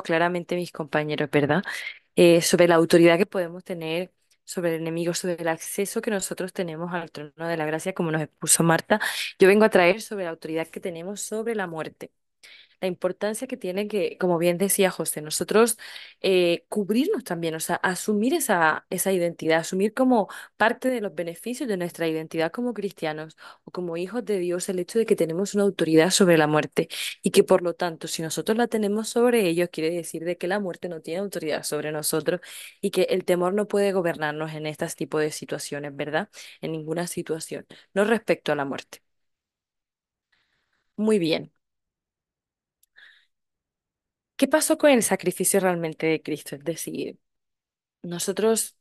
Claramente mis compañeros, ¿verdad? Sobre la autoridad que podemos tener sobre el enemigo, sobre el acceso que nosotros tenemos al trono de la gracia, como nos expuso Marta. Yo vengo a traer sobre la autoridad que tenemos sobre la muerte, la importancia que tiene que, como bien decía José, nosotros cubrirnos también, o sea, asumir esa identidad, asumir como parte de los beneficios de nuestra identidad como cristianos o como hijos de Dios, el hecho de que tenemos una autoridad sobre la muerte y que por lo tanto, si nosotros la tenemos sobre ellos, quiere decir de que la muerte no tiene autoridad sobre nosotros y que el temor no puede gobernarnos en este tipo de situaciones, ¿verdad? En ninguna situación, no respecto a la muerte. Muy bien. ¿Qué pasó con el sacrificio realmente de Cristo? Es decir, nosotros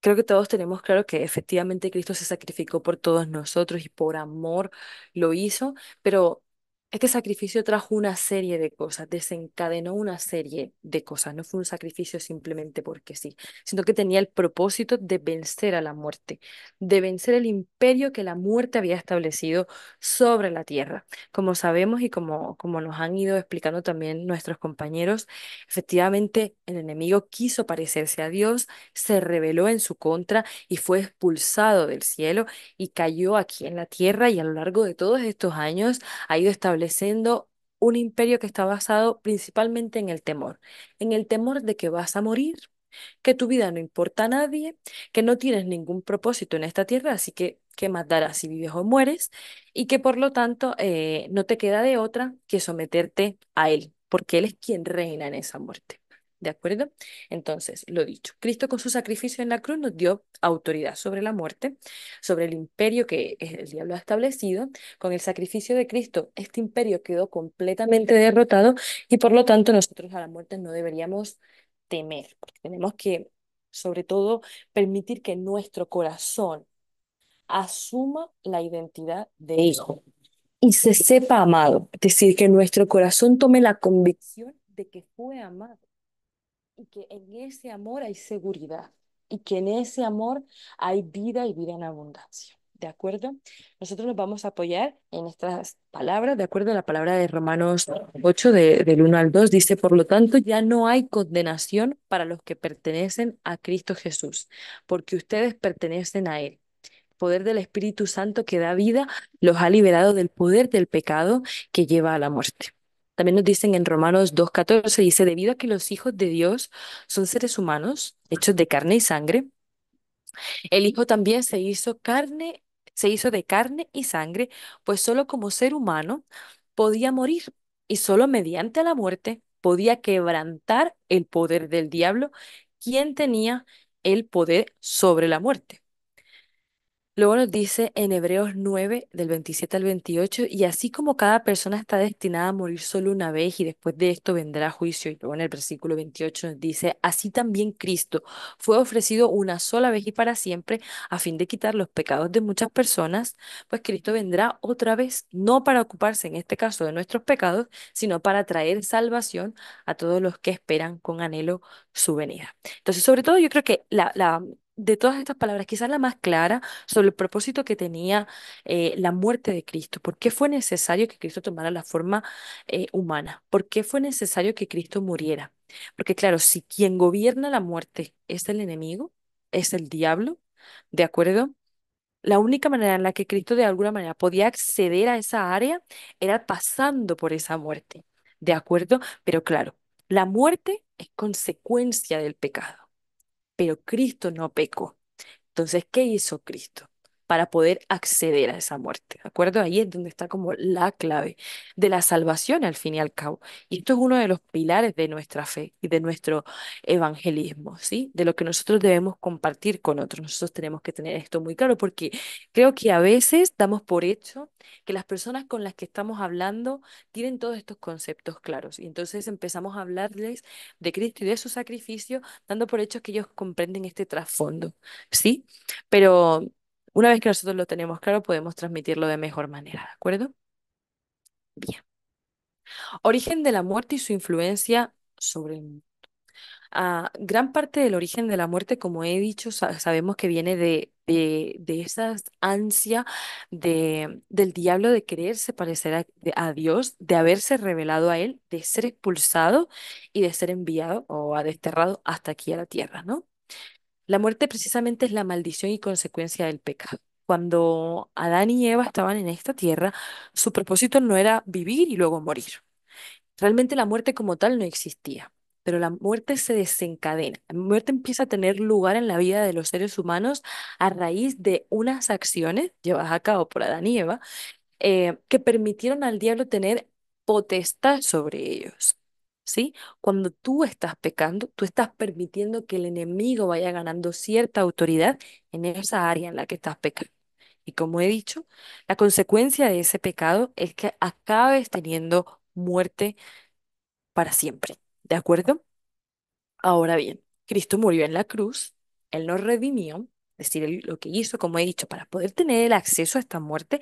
creo que todos tenemos claro que efectivamente Cristo se sacrificó por todos nosotros y por amor lo hizo, pero este sacrificio trajo una serie de cosas, desencadenó una serie de cosas. No fue un sacrificio simplemente porque sí, sino que tenía el propósito de vencer a la muerte, de vencer el imperio que la muerte había establecido sobre la tierra. Como sabemos y como nos han ido explicando también nuestros compañeros, efectivamente el enemigo quiso parecerse a Dios, se rebeló en su contra y fue expulsado del cielo y cayó aquí en la tierra, y a lo largo de todos estos años ha ido estableciendo un imperio que está basado principalmente en el temor de que vas a morir, que tu vida no importa a nadie, que no tienes ningún propósito en esta tierra, así que qué más dará si vives o mueres, y que por lo tanto no te queda de otra que someterte a Él, porque Él es quien reina en esa muerte. ¿De acuerdo? Entonces, lo dicho, Cristo con su sacrificio en la cruz nos dio autoridad sobre la muerte, sobre el imperio que el diablo ha establecido. Con el sacrificio de Cristo, este imperio quedó completamente derrotado y por lo tanto nosotros a la muerte no deberíamos temer, porque tenemos que, sobre todo, permitir que nuestro corazón asuma la identidad de hijo y se sepa amado. Es decir, que nuestro corazón tome la convicción de que fue amado y que en ese amor hay seguridad y que en ese amor hay vida y vida en abundancia. ¿De acuerdo? Nosotros nos vamos a apoyar en estas palabras, de acuerdo a la palabra de Romanos 8, del 1 al 2, dice, por lo tanto, ya no hay condenación para los que pertenecen a Cristo Jesús, porque ustedes pertenecen a Él. El poder del Espíritu Santo que da vida los ha liberado del poder del pecado que lleva a la muerte. También nos dicen en Romanos 2:14, dice, debido a que los hijos de Dios son seres humanos, hechos de carne y sangre, el Hijo también se hizo de carne y sangre, pues solo como ser humano podía morir y solo mediante la muerte podía quebrantar el poder del diablo, quien tenía el poder sobre la muerte. Luego nos dice en Hebreos 9, del 27 al 28, y así como cada persona está destinada a morir solo una vez y después de esto vendrá juicio, y luego en el versículo 28 nos dice, así también Cristo fue ofrecido una sola vez y para siempre a fin de quitar los pecados de muchas personas, pues Cristo vendrá otra vez, no para ocuparse en este caso de nuestros pecados, sino para traer salvación a todos los que esperan con anhelo su venida. Entonces, sobre todo, yo creo que de todas estas palabras, quizás la más clara sobre el propósito que tenía la muerte de Cristo. ¿Por qué fue necesario que Cristo tomara la forma humana? ¿Por qué fue necesario que Cristo muriera? Porque claro, si quien gobierna la muerte es el enemigo, es el diablo, ¿de acuerdo? La única manera en la que Cristo de alguna manera podía acceder a esa área era pasando por esa muerte, ¿de acuerdo? Pero claro, la muerte es consecuencia del pecado, pero Cristo no pecó. Entonces, ¿qué hizo Cristo para poder acceder a esa muerte? ¿De acuerdo? Ahí es donde está como la clave de la salvación al fin y al cabo. Y esto es uno de los pilares de nuestra fe y de nuestro evangelismo, ¿sí? De lo que nosotros debemos compartir con otros. Nosotros tenemos que tener esto muy claro porque creo que a veces damos por hecho que las personas con las que estamos hablando tienen todos estos conceptos claros y entonces empezamos a hablarles de Cristo y de su sacrificio dando por hecho que ellos comprenden este trasfondo. ¿Sí? Pero una vez que nosotros lo tenemos claro, podemos transmitirlo de mejor manera, ¿de acuerdo? Bien. Origen de la muerte y su influencia sobre el mundo. Gran parte del origen de la muerte, como he dicho, sabemos que viene de esa ansia del diablo de quererse parecer a Dios, de haberse revelado a Él, de ser expulsado y de ser enviado o desterrado hasta aquí a la tierra, ¿no? La muerte precisamente es la maldición y consecuencia del pecado. Cuando Adán y Eva estaban en esta tierra, su propósito no era vivir y luego morir. Realmente la muerte como tal no existía, pero la muerte se desencadena. La muerte empieza a tener lugar en la vida de los seres humanos a raíz de unas acciones llevadas a cabo por Adán y Eva que permitieron al diablo tener potestad sobre ellos. ¿Sí? Cuando tú estás pecando, tú estás permitiendo que el enemigo vaya ganando cierta autoridad en esa área en la que estás pecando. Y como he dicho, la consecuencia de ese pecado es que acabes teniendo muerte para siempre. ¿De acuerdo? Ahora bien, Cristo murió en la cruz, Él nos redimió, es decir, Él lo que hizo, como he dicho, para poder tener el acceso a esta muerte,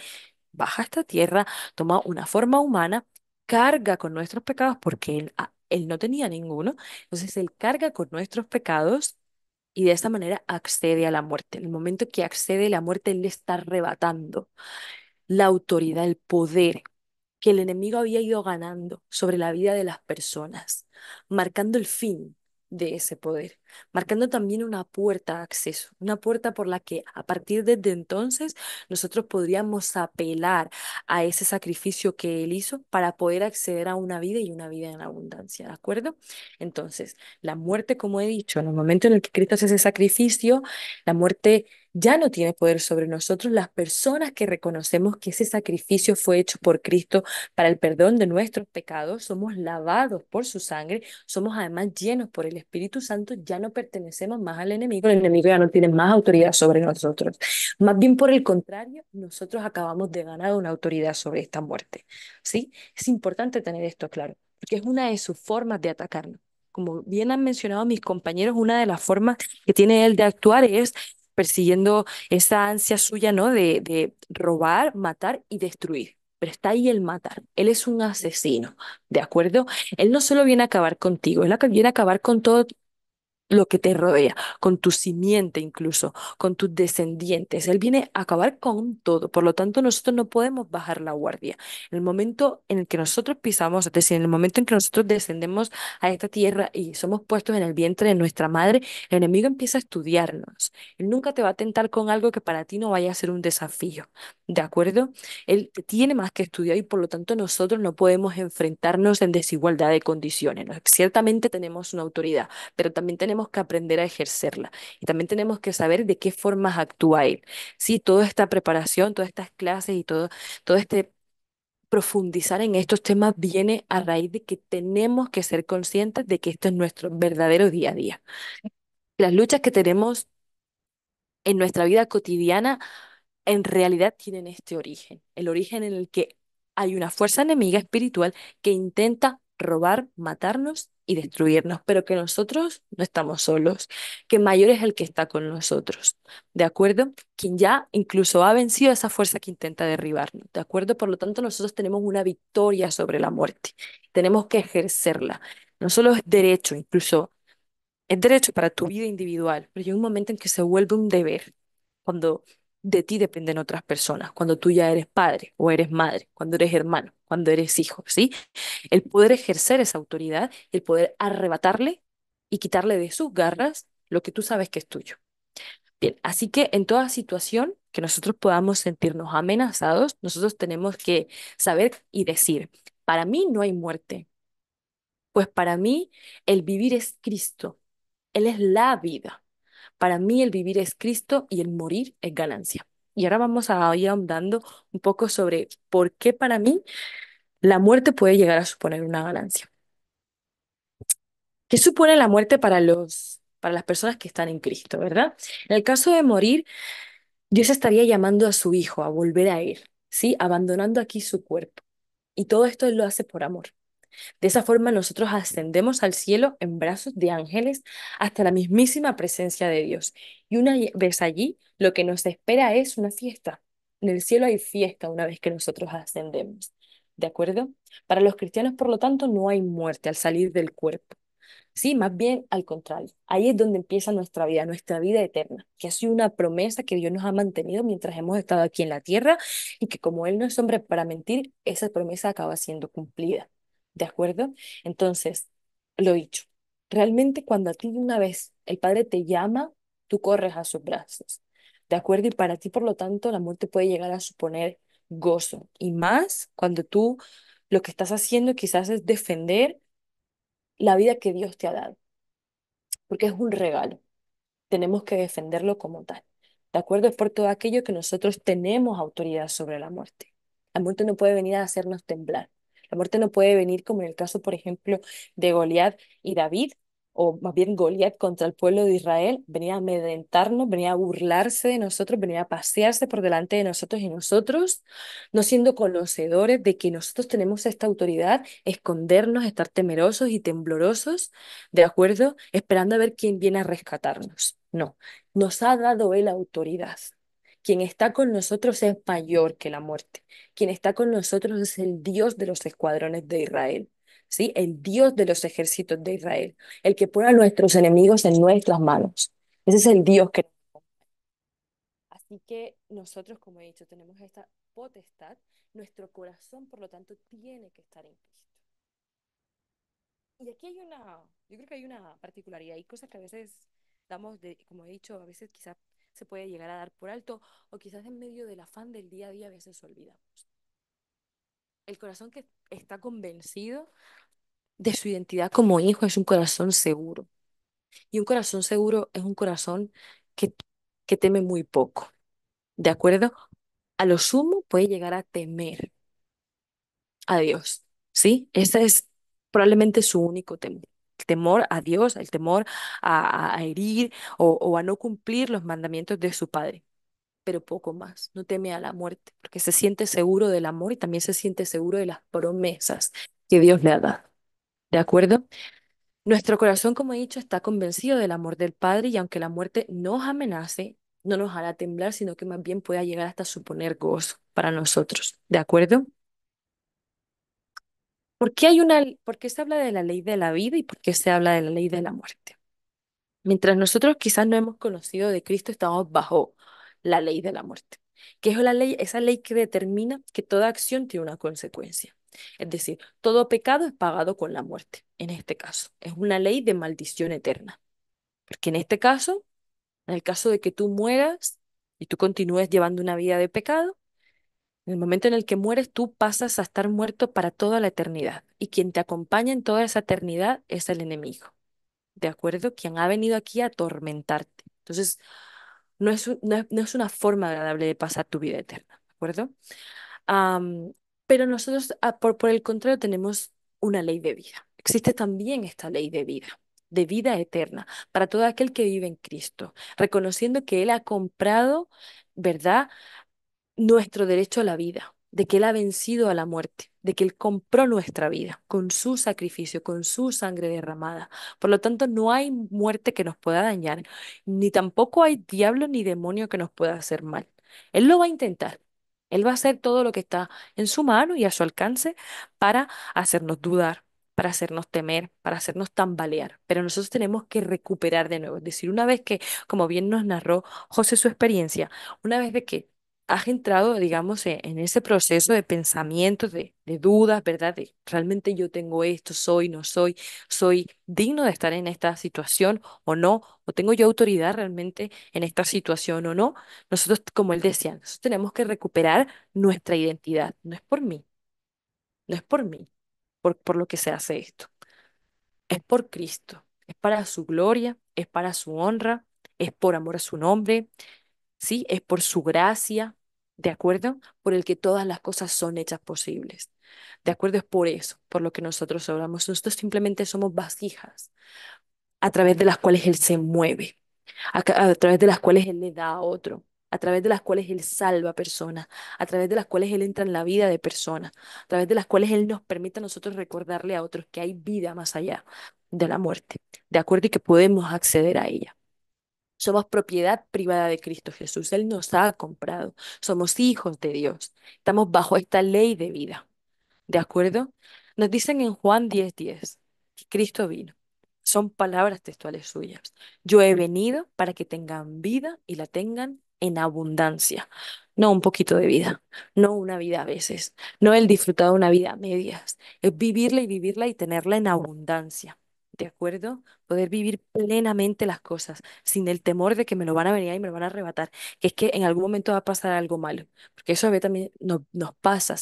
baja a esta tierra, toma una forma humana, carga con nuestros pecados, porque Él no tenía ninguno, entonces Él carga con nuestros pecados y de esa manera accede a la muerte. En el momento que accede a la muerte, Él le está arrebatando la autoridad, el poder que el enemigo había ido ganando sobre la vida de las personas, marcando el fin de ese poder, marcando también una puerta de acceso, una puerta por la que a partir de entonces nosotros podríamos apelar a ese sacrificio que él hizo para poder acceder a una vida y una vida en abundancia, ¿de acuerdo? Entonces, la muerte, como he dicho, en el momento en el que Cristo hace ese sacrificio, la muerte ya no tiene poder sobre nosotros. Las personas que reconocemos que ese sacrificio fue hecho por Cristo para el perdón de nuestros pecados, somos lavados por su sangre, somos además llenos por el Espíritu Santo, ya no pertenecemos más al enemigo, el enemigo ya no tiene más autoridad sobre nosotros. Más bien por el contrario, nosotros acabamos de ganar una autoridad sobre esta muerte. ¿Sí? Es importante tener esto claro, porque es una de sus formas de atacarnos. Como bien han mencionado mis compañeros, una de las formas que tiene él de actuar es persiguiendo esa ansia suya, ¿no? De robar, matar y destruir. Pero está ahí el matar. Él es un asesino, ¿de acuerdo? Él no solo viene a acabar contigo, viene a acabar con todo lo que te rodea, con tu simiente incluso, con tus descendientes. Él viene a acabar con todo. Por lo tanto, nosotros no podemos bajar la guardia. En el momento en el que nosotros pisamos, es decir, en el momento en que nosotros descendemos a esta tierra y somos puestos en el vientre de nuestra madre, el enemigo empieza a estudiarnos. Él nunca te va a tentar con algo que para ti no vaya a ser un desafío. ¿De acuerdo? Él tiene más que estudiar y por lo tanto nosotros no podemos enfrentarnos en desigualdad de condiciones. ¿No? Ciertamente tenemos una autoridad, pero también tenemos que aprender a ejercerla y también tenemos que saber de qué formas actúa él. Sí, toda esta preparación, todas estas clases y todo este profundizar en estos temas viene a raíz de que tenemos que ser conscientes de que esto es nuestro verdadero día a día. Las luchas que tenemos en nuestra vida cotidiana en realidad tienen este origen, el origen en el que hay una fuerza enemiga espiritual que intenta robar, matarnos y destruirnos, pero que nosotros no estamos solos, que mayor es el que está con nosotros, ¿de acuerdo? Quien ya incluso ha vencido a esa fuerza que intenta derribarnos, ¿de acuerdo? Por lo tanto, nosotros tenemos una victoria sobre la muerte, tenemos que ejercerla. No solo es derecho, incluso es derecho para tu vida individual, pero llega un momento en que se vuelve un deber, cuando de ti dependen otras personas, cuando tú ya eres padre o eres madre, cuando eres hermano, cuando eres hijo, ¿sí? El poder ejercer esa autoridad, el poder arrebatarle y quitarle de sus garras lo que tú sabes que es tuyo. Bien, así que en toda situación que nosotros podamos sentirnos amenazados, nosotros tenemos que saber y decir, para mí no hay muerte, pues para mí el vivir es Cristo. Él es la vida. Para mí el vivir es Cristo y el morir es ganancia. Y ahora vamos a ir ahondando un poco sobre por qué para mí la muerte puede llegar a suponer una ganancia. ¿Qué supone la muerte para las personas que están en Cristo, verdad? En el caso de morir, Dios estaría llamando a su hijo a volver a él, ¿sí? Abandonando aquí su cuerpo. Y todo esto Él lo hace por amor. De esa forma nosotros ascendemos al cielo en brazos de ángeles hasta la mismísima presencia de Dios. Y una vez allí, lo que nos espera es una fiesta. En el cielo hay fiesta una vez que nosotros ascendemos. ¿De acuerdo? Para los cristianos, por lo tanto, no hay muerte al salir del cuerpo. Sí, más bien al contrario. Ahí es donde empieza nuestra vida eterna, que ha sido una promesa que Dios nos ha mantenido mientras hemos estado aquí en la tierra y que como Él no es hombre para mentir, esa promesa acaba siendo cumplida. ¿De acuerdo? Entonces, lo dicho, realmente cuando a ti una vez el Padre te llama, tú corres a sus brazos. ¿De acuerdo? Y para ti, por lo tanto, la muerte puede llegar a suponer gozo. Y más cuando tú lo que estás haciendo quizás es defender la vida que Dios te ha dado, porque es un regalo. Tenemos que defenderlo como tal. ¿De acuerdo? Es por todo aquello que nosotros tenemos autoridad sobre la muerte. La muerte no puede venir a hacernos temblar. La muerte no puede venir como en el caso, por ejemplo, de Goliat y David, o más bien Goliat contra el pueblo de Israel, venía a amedrentarnos, venía a burlarse de nosotros, venía a pasearse por delante de nosotros y nosotros, no siendo conocedores de que nosotros tenemos esta autoridad, escondernos, estar temerosos y temblorosos, ¿de acuerdo? Esperando a ver quién viene a rescatarnos. No, nos ha dado Él autoridad. Quien está con nosotros es mayor que la muerte. Quien está con nosotros es el Dios de los escuadrones de Israel. ¿Sí? El Dios de los ejércitos de Israel, el que pone a nuestros enemigos en nuestras manos. Ese es el Dios que... Así que nosotros, como he dicho, tenemos esta potestad. Nuestro corazón, por lo tanto, tiene que estar en Cristo. Y aquí hay yo creo que hay una particularidad, hay cosas que a veces damos de, como he dicho, a veces quizás se puede llegar a dar por alto o quizás en medio del afán del día a día a veces olvidamos. El corazón que está convencido de su identidad como hijo es un corazón seguro. Y un corazón seguro es un corazón que, que teme muy poco, ¿de acuerdo? A lo sumo puede llegar a temer a Dios, ¿sí? Ese es probablemente su único temor. El temor a Dios, el temor a herir o a no cumplir los mandamientos de su padre, pero poco más. No teme a la muerte, porque se siente seguro del amor y también se siente seguro de las promesas que Dios le ha dado. ¿De acuerdo? Nuestro corazón, como he dicho, está convencido del amor del Padre y aunque la muerte nos amenace, no nos hará temblar, sino que más bien pueda llegar hasta suponer gozo para nosotros. ¿De acuerdo? ¿Por qué se habla de la ley de la vida y por qué se habla de la ley de la muerte? Mientras nosotros quizás no hemos conocido de Cristo, estamos bajo la ley de la muerte, que es la ley, esa ley que determina que toda acción tiene una consecuencia. Es decir, todo pecado es pagado con la muerte, en este caso. Es una ley de maldición eterna, porque en este caso, en el caso de que tú mueras y tú continúes llevando una vida de pecado, en el momento en el que mueres, tú pasas a estar muerto para toda la eternidad. Y quien te acompaña en toda esa eternidad es el enemigo, ¿de acuerdo? Quien ha venido aquí a atormentarte. Entonces, no es una forma agradable de pasar tu vida eterna, ¿de acuerdo? Am, pero nosotros, por el contrario, tenemos una ley de vida. Existe también esta ley de vida eterna, para todo aquel que vive en Cristo, reconociendo que Él ha comprado, ¿verdad? Nuestro derecho a la vida, de que Él ha vencido a la muerte, de que Él compró nuestra vida con su sacrificio, con su sangre derramada. Por lo tanto, no hay muerte que nos pueda dañar, ni tampoco hay diablo ni demonio que nos pueda hacer mal. Él lo va a intentar. Él va a hacer todo lo que está en su mano y a su alcance para hacernos dudar, para hacernos temer, para hacernos tambalear. Pero nosotros tenemos que recuperar de nuevo. Es decir, una vez que, como bien nos narró José su experiencia, una vez de que has entrado, digamos, en ese proceso de pensamientos, de dudas, ¿verdad? De realmente yo tengo esto, soy, no soy, soy digno de estar en esta situación o no, o tengo yo autoridad realmente en esta situación o no. Nosotros, como él decía, nosotros tenemos que recuperar nuestra identidad. No es por mí, no es por mí, por lo que se hace esto. Es por Cristo, es para su gloria, es para su honra, es por amor a su nombre. ¿Sí? Es por su gracia, ¿de acuerdo? Por el que todas las cosas son hechas posibles. ¿De acuerdo? Es por eso, por lo que nosotros oramos. Nosotros simplemente somos vasijas a través de las cuales Él se mueve, a través de las cuales Él le da a otro, a través de las cuales Él salva a personas, a través de las cuales Él entra en la vida de personas, a través de las cuales Él nos permite a nosotros recordarle a otros que hay vida más allá de la muerte, ¿de acuerdo? Y que podemos acceder a ella. Somos propiedad privada de Cristo Jesús. Él nos ha comprado. Somos hijos de Dios. Estamos bajo esta ley de vida. ¿De acuerdo? Nos dicen en Juan 10:10 que Cristo vino. Son palabras textuales suyas. Yo he venido para que tengan vida y la tengan en abundancia. No un poquito de vida, no una vida a veces, no el disfrutar de una vida a medias, es vivirla y tenerla en abundancia. ¿De acuerdo? Poder vivir plenamente las cosas, sin el temor de que me lo van a venir y me lo van a arrebatar, que es que en algún momento va a pasar algo malo, porque eso a veces también nos pasa,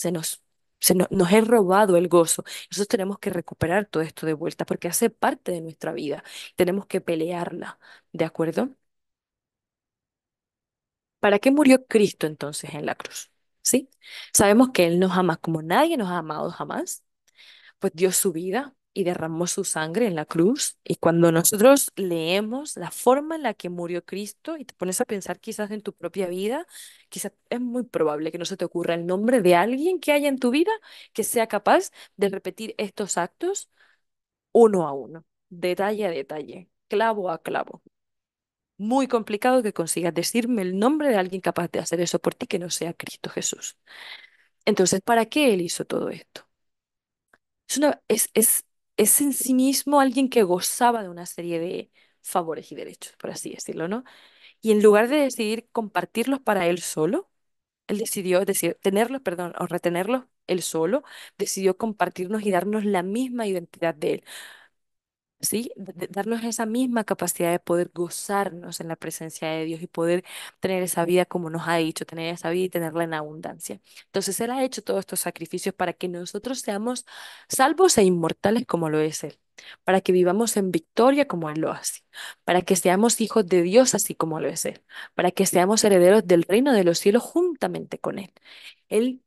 nos es robado el gozo. Nosotros tenemos que recuperar todo esto de vuelta porque hace parte de nuestra vida. Tenemos que pelearla, ¿de acuerdo? ¿Para qué murió Cristo entonces en la cruz? ¿Sí? Sabemos que Él nos ama como nadie nos ha amado jamás, pues dio su vida y derramó su sangre en la cruz. Y cuando nosotros leemos la forma en la que murió Cristo y te pones a pensar quizás en tu propia vida, quizás es muy probable que no se te ocurra el nombre de alguien que haya en tu vida que sea capaz de repetir estos actos uno a uno, detalle a detalle, clavo a clavo. Muy complicado que consigas decirme el nombre de alguien capaz de hacer eso por ti que no sea Cristo Jesús. Entonces, ¿para qué Él hizo todo esto? Es, una, es en sí mismo alguien que gozaba de una serie de favores y derechos, por así decirlo, ¿no? Y en lugar de decidir compartirlos para Él solo, Él decidió decir, tenerlos, perdón, o retenerlos Él solo, decidió compartirnos y darnos la misma identidad de Él. ¿Sí? Darnos esa misma capacidad de poder gozarnos en la presencia de Dios y poder tener esa vida como nos ha dicho, tener esa vida y tenerla en abundancia. Entonces, Él ha hecho todos estos sacrificios para que nosotros seamos salvos e inmortales como lo es Él, para que vivamos en victoria como Él lo hace, para que seamos hijos de Dios así como lo es Él, para que seamos herederos del reino de los cielos juntamente con Él. Él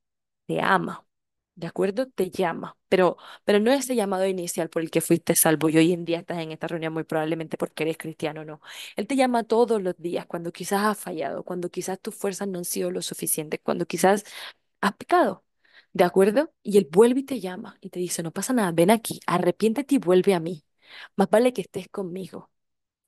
te ama. ¿De acuerdo? Te llama, pero no ese llamado inicial por el que fuiste salvo y hoy en día estás en esta reunión muy probablemente porque eres cristiano, no. Él te llama todos los días cuando quizás has fallado, cuando quizás tus fuerzas no han sido lo suficientes, cuando quizás has pecado, ¿de acuerdo? Y Él vuelve y te llama y te dice, no pasa nada, ven aquí, arrepiéntete y vuelve a mí. Más vale que estés conmigo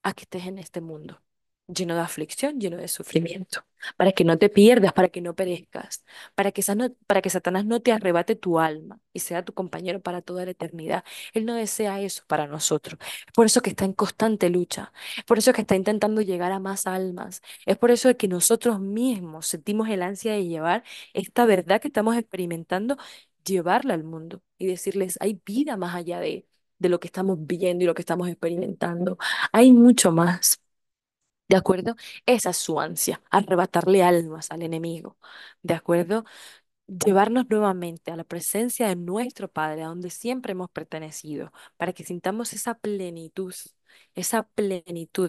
a que estés en este mundo, lleno de aflicción, lleno de sufrimiento, para que no te pierdas, para que no perezcas, para que Satanás no te arrebate tu alma y sea tu compañero para toda la eternidad. Él no desea eso para nosotros. Es por eso que está en constante lucha, es por eso que está intentando llegar a más almas, es por eso que nosotros mismos sentimos el ansia de llevar esta verdad que estamos experimentando, llevarla al mundo y decirles, hay vida más allá de lo que estamos viendo y lo que estamos experimentando. Hay mucho más, ¿de acuerdo? Esa es su ansia, arrebatarle almas al enemigo, ¿de acuerdo? Llevarnos nuevamente a la presencia de nuestro Padre, a donde siempre hemos pertenecido, para que sintamos esa plenitud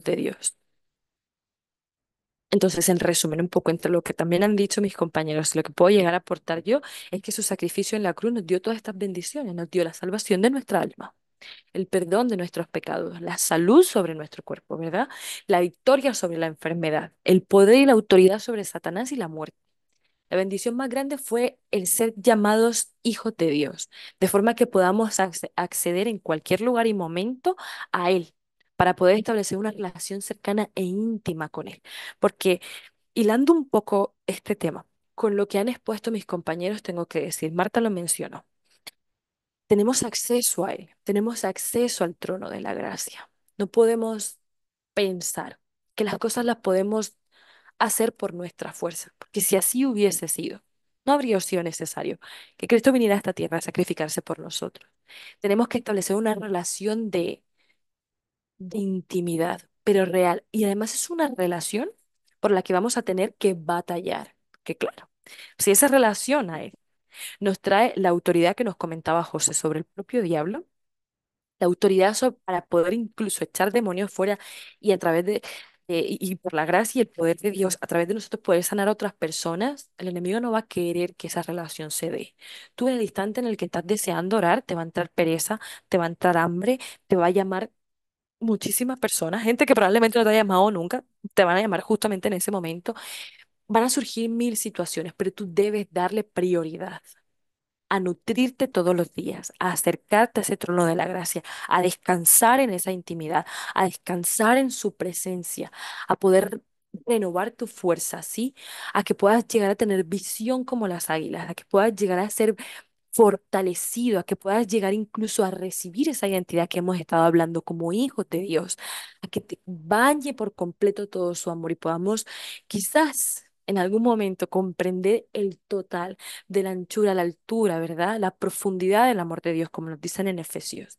de Dios. Entonces, en resumen, un poco entre lo que también han dicho mis compañeros, lo que puedo llegar a aportar yo es que su sacrificio en la cruz nos dio todas estas bendiciones, nos dio la salvación de nuestra alma, el perdón de nuestros pecados, la salud sobre nuestro cuerpo, ¿verdad? La victoria sobre la enfermedad, el poder y la autoridad sobre Satanás y la muerte. La bendición más grande fue el ser llamados hijos de Dios, de forma que podamos acceder en cualquier lugar y momento a Él, para poder establecer una relación cercana e íntima con Él. Porque hilando un poco este tema, con lo que han expuesto mis compañeros, tengo que decir, Marta lo mencionó, tenemos acceso a Él, tenemos acceso al trono de la gracia. No podemos pensar que las cosas las podemos hacer por nuestra fuerza, porque si así hubiese sido, no habría sido necesario que Cristo viniera a esta tierra a sacrificarse por nosotros. Tenemos que establecer una relación de intimidad, pero real, y además es una relación por la que vamos a tener que batallar, que claro, si esa relación a Él nos trae la autoridad que nos comentaba José sobre el propio diablo, la autoridad para poder incluso echar demonios fuera y a través y por la gracia y el poder de Dios, a través de nosotros poder sanar a otras personas, el enemigo no va a querer que esa relación se dé. Tú en el instante en el que estás deseando orar, te va a entrar pereza, te va a entrar hambre, te va a llamar muchísimas personas, gente que probablemente no te haya llamado nunca, te van a llamar justamente en ese momento. Van a surgir mil situaciones, pero tú debes darle prioridad a nutrirte todos los días, a acercarte a ese trono de la gracia, a descansar en esa intimidad, a descansar en su presencia, a poder renovar tu fuerza, ¿sí? A que puedas llegar a tener visión como las águilas, a que puedas llegar a ser fortalecido, a que puedas llegar incluso a recibir esa identidad que hemos estado hablando como hijos de Dios, a que te bañe por completo todo su amor y podamos quizás en algún momento comprender el total de la anchura, la altura, ¿verdad? La profundidad del amor de Dios, como nos dicen en Efesios.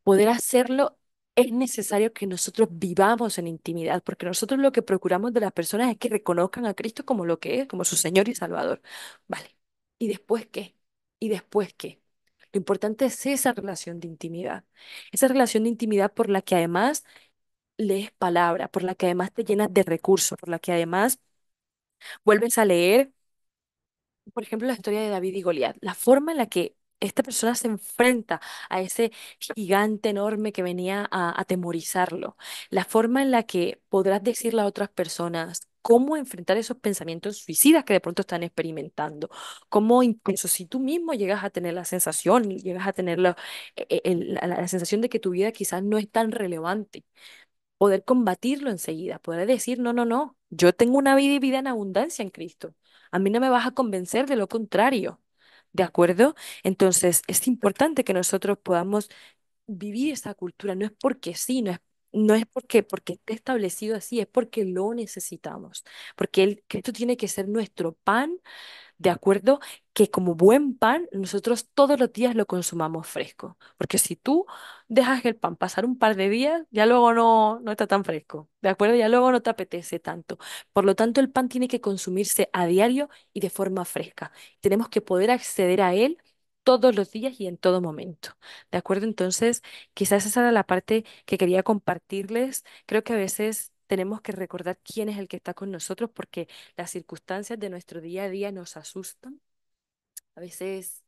Poder hacerlo es necesario que nosotros vivamos en intimidad, porque nosotros lo que procuramos de las personas es que reconozcan a Cristo como lo que es, como su Señor y Salvador. Vale. ¿Y después qué? ¿Y después qué? Lo importante es esa relación de intimidad por la que además lees palabra, por la que además te llenas de recursos, por la que además vuelves a leer, por ejemplo, la historia de David y Goliat, la forma en la que esta persona se enfrenta a ese gigante enorme que venía a atemorizarlo, la forma en la que podrás decirle a otras personas cómo enfrentar esos pensamientos suicidas que de pronto están experimentando, cómo incluso si tú mismo llegas a tener la sensación, llegas a tener la sensación de que tu vida quizás no es tan relevante, poder combatirlo enseguida, poder decir, no, no, no, yo tengo una vida y vida en abundancia en Cristo. A mí no me vas a convencer de lo contrario. ¿De acuerdo? Entonces, es importante que nosotros podamos vivir esa cultura. No es porque sí, no es porque esté establecido así, es porque lo necesitamos. Porque Cristo tiene que ser nuestro pan, de acuerdo, que como buen pan nosotros todos los días lo consumamos fresco, porque si tú dejas el pan pasar un par de días, ya luego no está tan fresco, de acuerdo, ya luego no te apetece tanto. Por lo tanto, el pan tiene que consumirse a diario y de forma fresca. Tenemos que poder acceder a él todos los días y en todo momento. ¿De acuerdo? Entonces, quizás esa era la parte que quería compartirles. Creo que a veces tenemos que recordar quién es el que está con nosotros porque las circunstancias de nuestro día a día nos asustan, a veces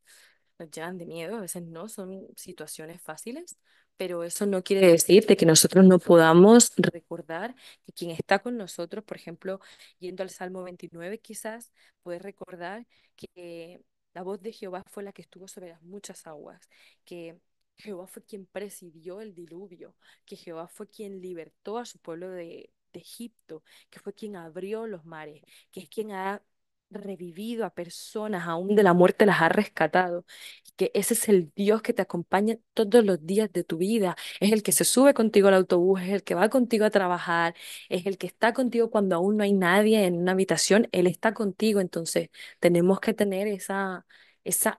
nos llenan de miedo, a veces no, son situaciones fáciles, pero eso no quiere decir de que nosotros no podamos recordar que quien está con nosotros, por ejemplo, yendo al Salmo 29, quizás puede recordar que la voz de Jehová fue la que estuvo sobre las muchas aguas, que Jehová fue quien presidió el diluvio, que Jehová fue quien libertó a su pueblo de Egipto, que fue quien abrió los mares, que es quien ha revivido a personas, aún de la muerte las ha rescatado, y que ese es el Dios que te acompaña todos los días de tu vida, es el que se sube contigo al autobús, es el que va contigo a trabajar, es el que está contigo cuando aún no hay nadie en una habitación, Él está contigo, entonces tenemos que tener esa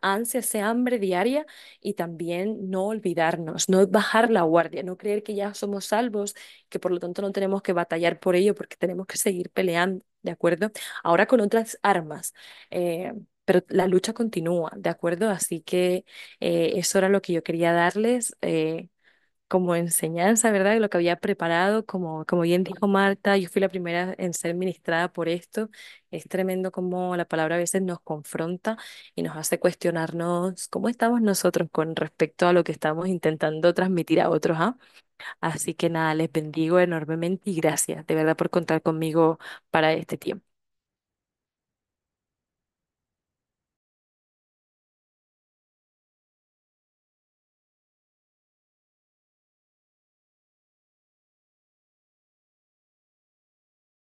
ansia, ese hambre diaria y también no olvidarnos, no bajar la guardia, no creer que ya somos salvos, que por lo tanto no tenemos que batallar por ello porque tenemos que seguir peleando, ¿de acuerdo? Ahora con otras armas. Pero la lucha continúa, ¿de acuerdo? Así que eso era lo que yo quería darles como enseñanza, ¿verdad? Lo que había preparado, como bien dijo Marta, yo fui la primera en ser ministrada por esto. Es tremendo como la palabra a veces nos confronta y nos hace cuestionarnos cómo estamos nosotros con respecto a lo que estamos intentando transmitir a otros, ¿ah? Así que nada, les bendigo enormemente y gracias de verdad por contar conmigo para este tiempo.